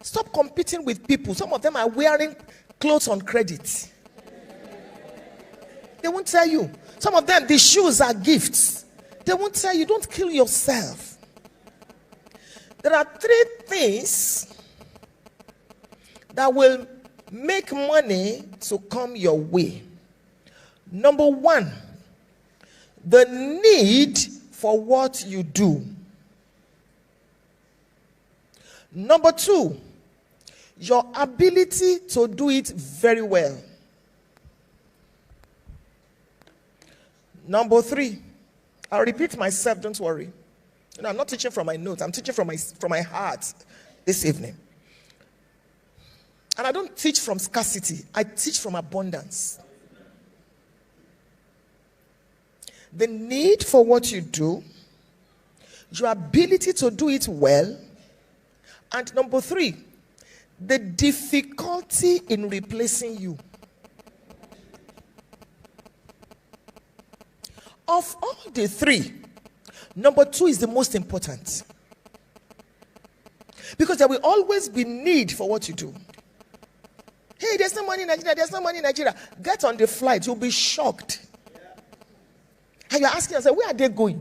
Stop competing with people. Some of them are wearing clothes on credit. They won't tell you. Some of them, the shoes are gifts. They won't tell you. Don't kill yourself. There are 3 things that will make money to come your way. Number 1, the need for what you do. Number 2, your ability to do it very well. Number 3, I'll repeat myself, don't worry. You know, I'm not teaching from my notes, I'm teaching from my heart this evening. And I don't teach from scarcity, I teach from abundance. The need for what you do, your ability to do it well, and number 3, the difficulty in replacing you. Of all the 3, number 2 is the most important. Because there will always be need for what you do. Hey, there's no money in Nigeria, there's no money in Nigeria. Get on the flight, you'll be shocked. And you're asking yourself, where are they going?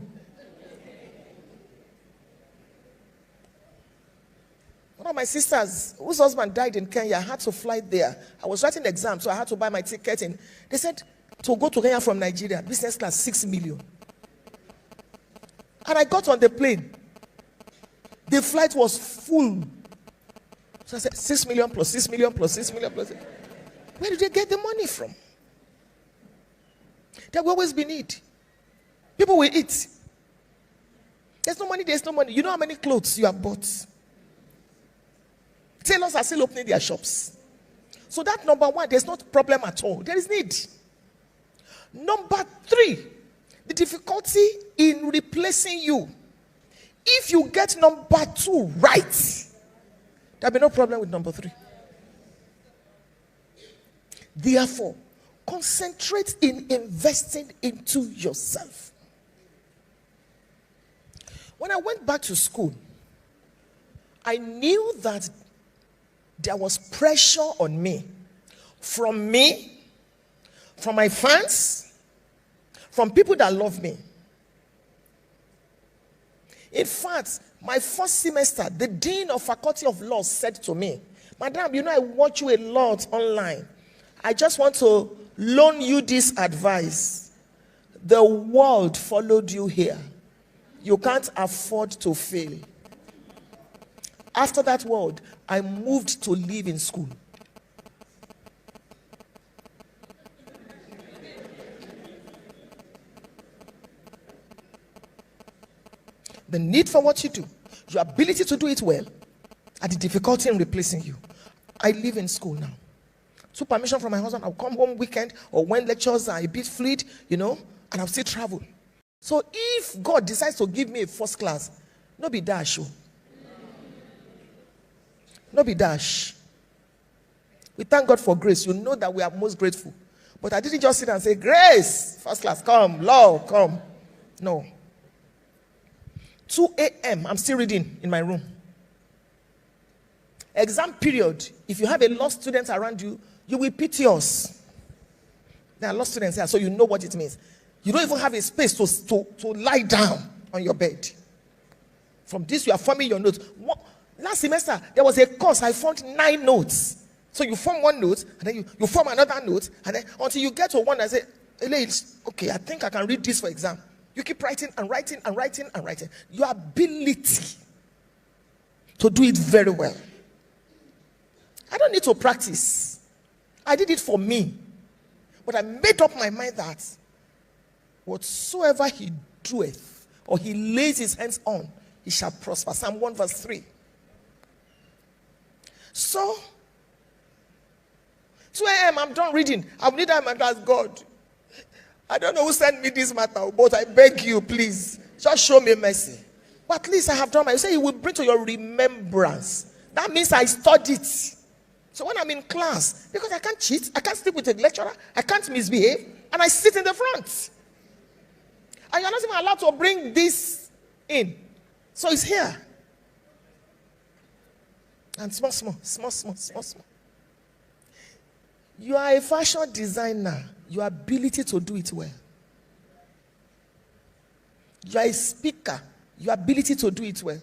One of my sisters, whose husband died in Kenya, had to fly there. I was writing the exam, so I had to buy my ticket. And they said, to go to Kenya from Nigeria, business class, 6 million. And I got on the plane. The flight was full. So I said, 6 million plus 6 million plus 6 million plus. Where did they get the money from? There will always be need. People will eat. There's no money, there's no money. You know how many clothes you have bought? Tailors are still opening their shops. So that number 1, there's not problem at all. There is need. Number 3, the difficulty in replacing you. If you get number 2 right, there'll be no problem with number 3. Therefore, concentrate in investing into yourself. When I went back to school, I knew that there was pressure on me, from my fans, from people that love me. In fact, my first semester, the Dean of Faculty of Law said to me, Madam, you know I watch you a lot online. I just want to loan you this advice. The world followed you here. You can't afford to fail. After that word, I moved to live in school. The need for what you do, your ability to do it well, and the difficulty in replacing you. I live in school now. So permission from my husband, I'll come home weekend or when lectures are a bit fluid, and I'll still travel. So if God decides to give me a first class, no be dash. No be dash. We thank God for grace. You know that we are most grateful. But I didn't just sit and say, grace, first class, come, law, come. No. 2 a.m., I'm still reading in my room. Exam period, if you have a law student around you, you will pity us. There are law students here, so you know what it means. You don't even have a space to lie down on your bed. From this, you are forming your notes. Last semester, there was a course, I found 9 notes. So you form one note, and then you form another note, and then until you get to one that say, okay, I think I can read this for exam. You keep writing and writing and writing and writing. Your ability to do it very well. I don't need to practice. I did it for me. But I made up my mind that whatsoever he doeth or he lays his hands on, he shall prosper. Psalm 1 verse 3. So, 2 a.m. I'm done reading. I'll need time and ask God, I don't know who sent me this matter, but I beg you, please, just show me mercy. But at least I have done my, you say he will bring to your remembrance. That means I studied. So when I'm in class, because I can't cheat, I can't sleep with a lecturer, I can't misbehave, and I sit in the front. And you're not even allowed to bring this in. So it's here. And small. You are a fashion designer. Your ability to do it well. You are a speaker. Your ability to do it well.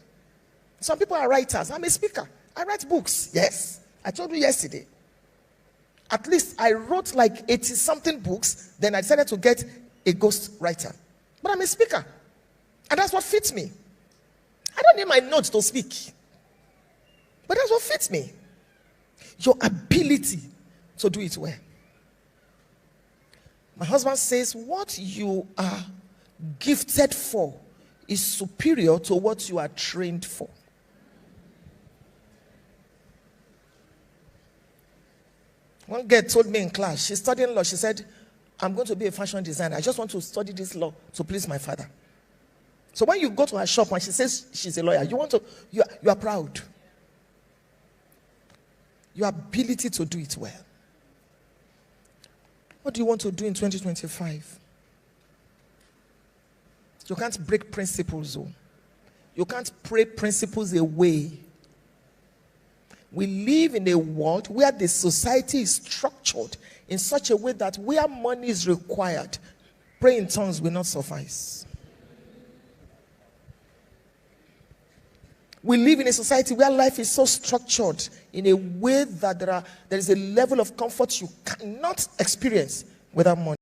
Some people are writers. I'm a speaker. I write books. Yes. I told you yesterday. At least I wrote like 80-something books. Then I decided to get a ghost writer. But I'm a speaker. And that's what fits me. I don't need my notes to speak. But that's what fits me. Your ability to do it well. My husband says, what you are gifted for is superior to what you are trained for. One girl told me in class, she's studying law. She said, I'm going to be a fashion designer. I just want to study this law to please my father. So when you go to her shop and she says she's a lawyer, you are proud. Your ability to do it well. What do you want to do in 2025? You can't break principles, though. You can't pray principles away. We live in a world where the society is structured in such a way that where money is required, praying in tongues will not suffice. We live in a society where life is so structured in a way that there is a level of comfort you cannot experience without money.